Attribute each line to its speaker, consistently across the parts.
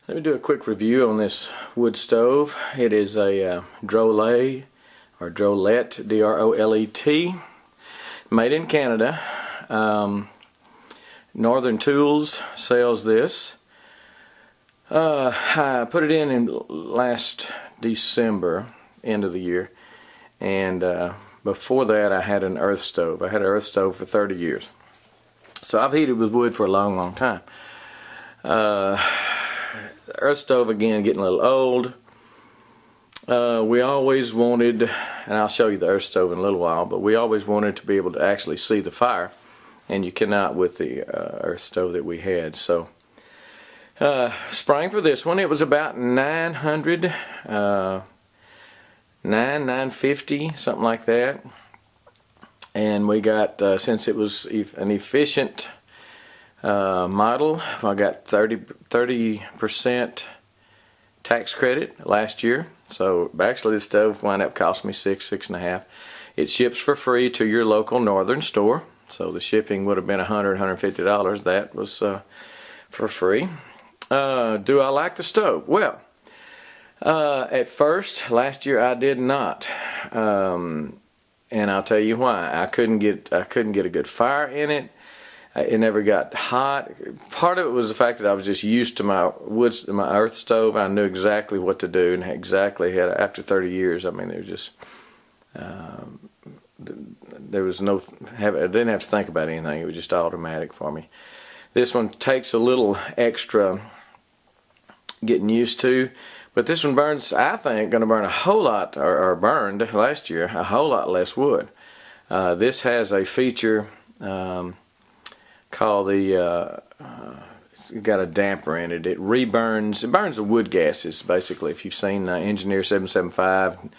Speaker 1: Let me do a quick review on this wood stove. It is a Drolet, or Drolet, D-R-O-L-E-T, made in Canada. Northern Tools sells this. I put it in last December, end of the year, and before that I had an earth stove. I had an earth stove for 30 years. So I've heated with wood for a long time. The earth stove, again, getting a little old. We always wanted, and I'll show you the earth stove in a little while, but we always wanted to be able to actually see the fire, and you cannot with the earth stove that we had. So sprang for this one. It was about $950, something like that. And we got, since it was an efficient model, I got 30% tax credit last year. So actually this stove wound up costing me $6.5. It ships for free to your local northern store. So the shipping would have been $100, $150. That was for free. Do I like the stove? Well, at first, last year I did not. And I'll tell you why. I couldn't get a good fire in it. It never got hot. Part of it was the fact that I was just used to my earth stove. I knew exactly what to do, and exactly had, after 30 years. I mean, there was just there was no. I didn't have to think about anything. It was just automatic for me. This one takes a little extra getting used to. But this one burns, I think, going to burn a whole lot, or burned last year, a whole lot less wood. This has a feature called the, it's got a damper in it. It burns the wood gases, basically. If you've seen Engineer 775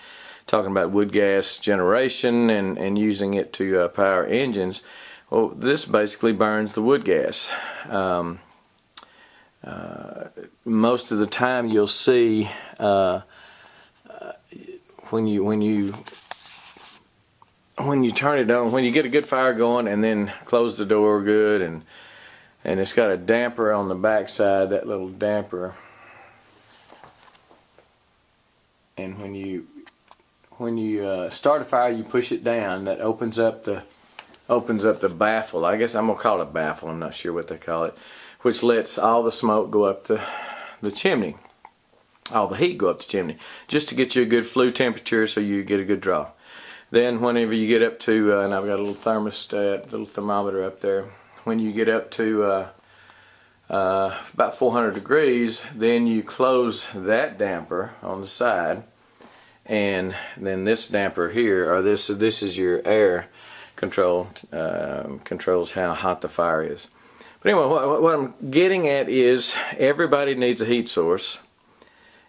Speaker 1: talking about wood gas generation and using it to power engines, well, this basically burns the wood gas. Most of the time you'll see when you turn it on, when you get a good fire going and then close the door good, and it's got a damper on the back side, that little damper, and when you start a fire, you push it down, that opens up the baffle. I guess I'm gonna call it a baffle, I'm not sure what they call it, which lets all the smoke go up the chimney, all the heat go up the chimney, just to get you a good flue temperature so you get a good draw. Then whenever you get up to, and I've got a little thermostat, little thermometer up there, when you get up to about 400 degrees, then you close that damper on the side, and then this damper here, or this is your air control, controls how hot the fire is. But anyway, what I'm getting at is everybody needs a heat source.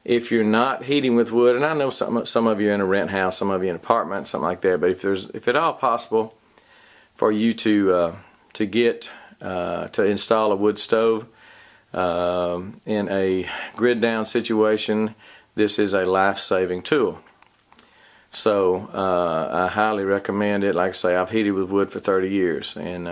Speaker 1: If you're not heating with wood, and I know some of you are in a rent house, some of you in an apartment, something like that, but if at all possible for you to install a wood stove in a grid down situation, this is a life-saving tool. So I highly recommend it. Like I say, I've heated with wood for 30 years, and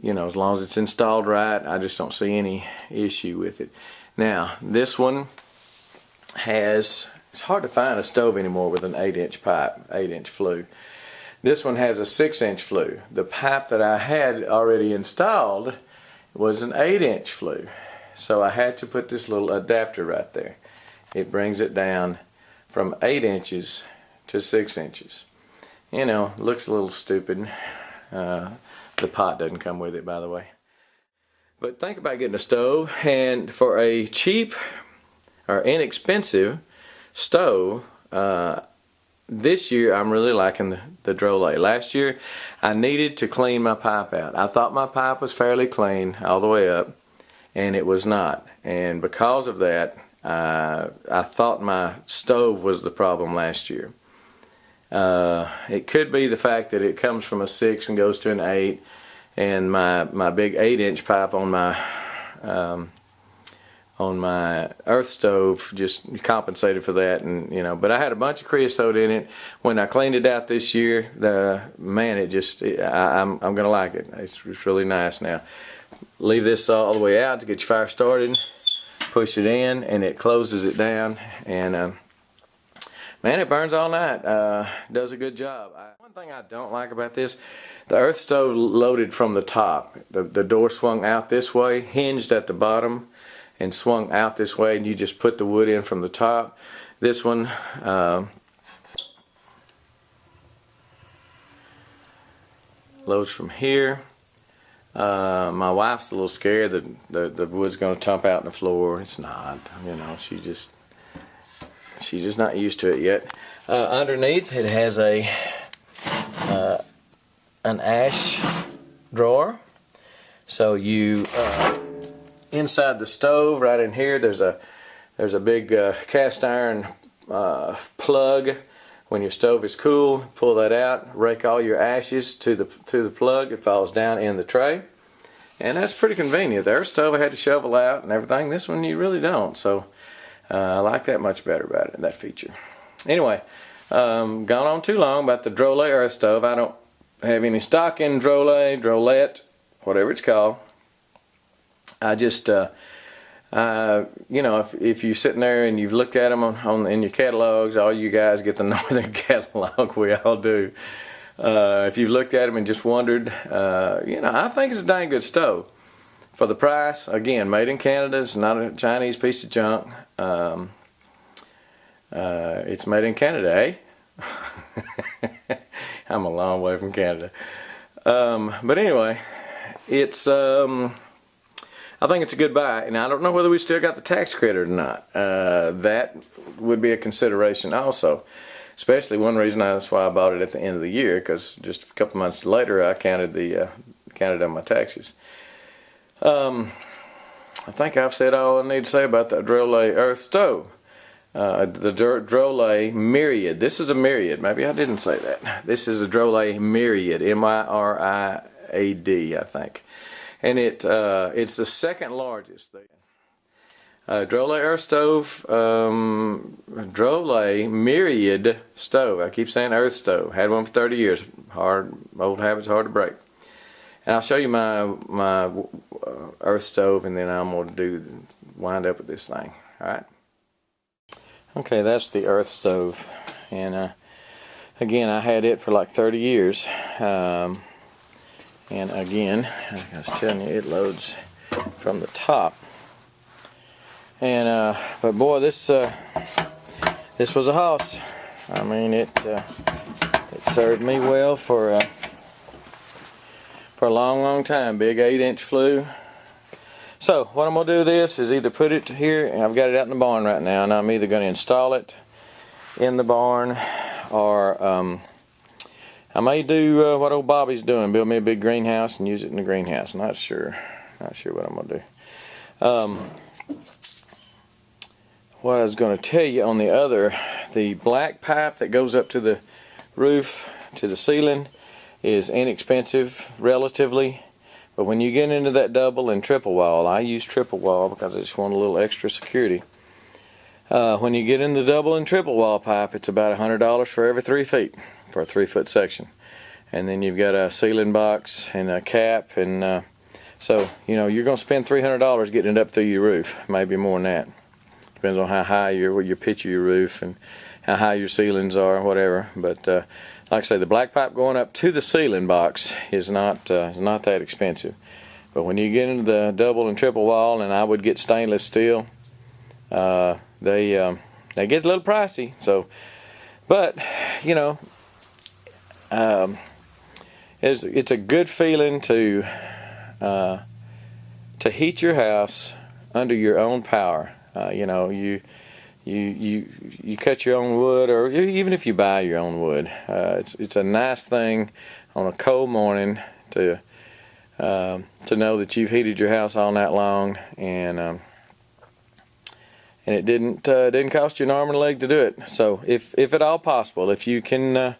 Speaker 1: you know, as long as it's installed right, I just don't see any issue with it. Now, this one has, it's hard to find a stove anymore with an 8-inch pipe, 8-inch flue. This one has a 6-inch flue. The pipe that I had already installed was an 8-inch flue. So I had to put this little adapter right there. It brings it down from 8 inches to 6 inches. You know, looks a little stupid. The pot doesn't come with it, by the way. But think about getting a stove, and for a cheap or inexpensive stove, this year I'm really liking the Drolet. Last year I needed to clean my pipe out. I thought my pipe was fairly clean all the way up, and it was not. And because of that, I thought my stove was the problem last year. It could be the fact that it comes from a 6 and goes to an 8, and my big 8-inch pipe on my earth stove just compensated for that, and you know. But I had a bunch of creosote in it. When I cleaned it out this year, I'm gonna like it. It's really nice. Now, leave this all the way out to get your fire started. push it in, and it closes it down. And man, it burns all night. Does a good job. One thing I don't like about this, the earth stove loaded from the top. The door swung out this way, hinged at the bottom, and swung out this way, and you just put the wood in from the top. This one loads from here. My wife's a little scared that the wood's going to tump out on the floor. It's not, you know, she's just not used to it yet. Underneath it has an ash drawer. So you inside the stove, right in here, there's a big cast iron plug. When your stove is cool, pull that out, rake all your ashes to the plug. It falls down in the tray, and that's pretty convenient. The earth stove I had to shovel out and everything. This one you really don't. So I like that much better about it, that feature. Anyway, gone on too long about the Drolet earth stove. I don't have any stock in Drolet, whatever it's called. I just, you know, if you're sitting there and you've looked at them in your catalogs, all you guys get the Northern catalog, we all do. If you've looked at them and just wondered, you know, I think it's a dang good stove. For the price, again, made in Canada, it's not a Chinese piece of junk. It's made in Canada, eh? I'm a long way from Canada. But anyway, it's I think it's a good buy, and I don't know whether we still got the tax credit or not. That would be a consideration also. Especially one reason that's why I bought it at the end of the year, because just a couple months later I counted on my taxes. I think I've said all I need to say about the Drolet earth stove. The Drolet Myriad. This is a Myriad. Maybe I didn't say that. This is a Drolet Myriad. M-I-R-I-A-D, I think. And it's the second largest thing. Drolet earth stove, Drolet Myriad stove. I keep saying earth stove. Had one for 30 years. Old habits hard to break. And I'll show you my earth stove, and then I'm going to wind up with this thing. All right. Okay, that's the earth stove, and again, I had it for like 30 years. And again, like I was telling you, it loads from the top. And but boy, this was a hoss. I mean, it served me well for a long time. Big 8-inch flue. So what I'm gonna do with this is either put it here, and I've got it out in the barn right now, and I'm either gonna install it in the barn, or I may do what old Bobby's doing, build me a big greenhouse and use it in the greenhouse. Not sure what I'm gonna do. What I was gonna tell you on the black pipe that goes up to the roof, to the ceiling, is inexpensive relatively. But when you get into that double and triple wall, I use triple wall because I just want a little extra security. When you get in the double and triple wall pipe, it's about $100 for every 3 feet for a 3-foot section. And then you've got a ceiling box and a cap, and so you know you're going to spend $300 getting it up through your roof, maybe more than that. Depends on how high your pitch of your roof and how high your ceilings are, whatever. But like I say, the black pipe going up to the ceiling box is not that expensive. But when you get into the double and triple wall, and I would get stainless steel, they get a little pricey. So, but you know, it's a good feeling to heat your house under your own power. You know, you cut your own wood, or even if you buy your own wood, it's a nice thing on a cold morning to know that you've heated your house all night long, and it didn't cost you an arm and a leg to do it. So if at all possible, if you can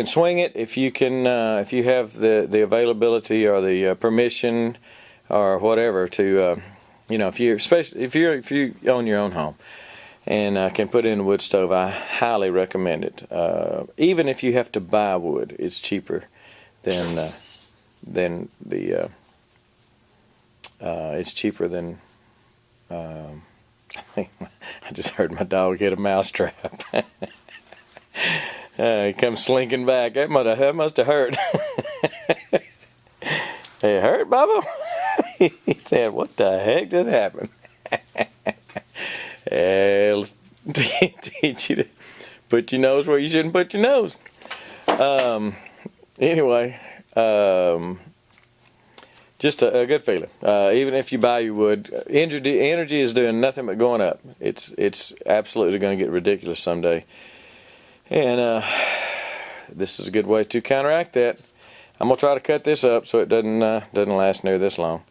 Speaker 1: swing it, if you have the availability or the permission or whatever to you know, if you own your own home and can put in a wood stove, I highly recommend it. Even if you have to buy wood, it's cheaper than I just heard my dog hit a mouse trap. He comes slinking back. That must have hurt. It hurt, Bubba? He said, what the heck just happened? Let's teach you to put your nose where you shouldn't put your nose. Anyway, just a good feeling. Even if you buy your wood, energy is doing nothing but going up. It's absolutely going to get ridiculous someday. And this is a good way to counteract that. I'm gonna try to cut this up so it doesn't last near this long.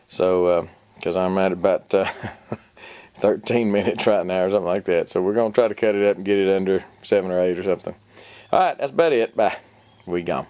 Speaker 1: So, because I'm at about 13 minutes right now or something like that. So we're gonna try to cut it up and get it under 7 or 8 or something. All right, that's about it. Bye. We gone.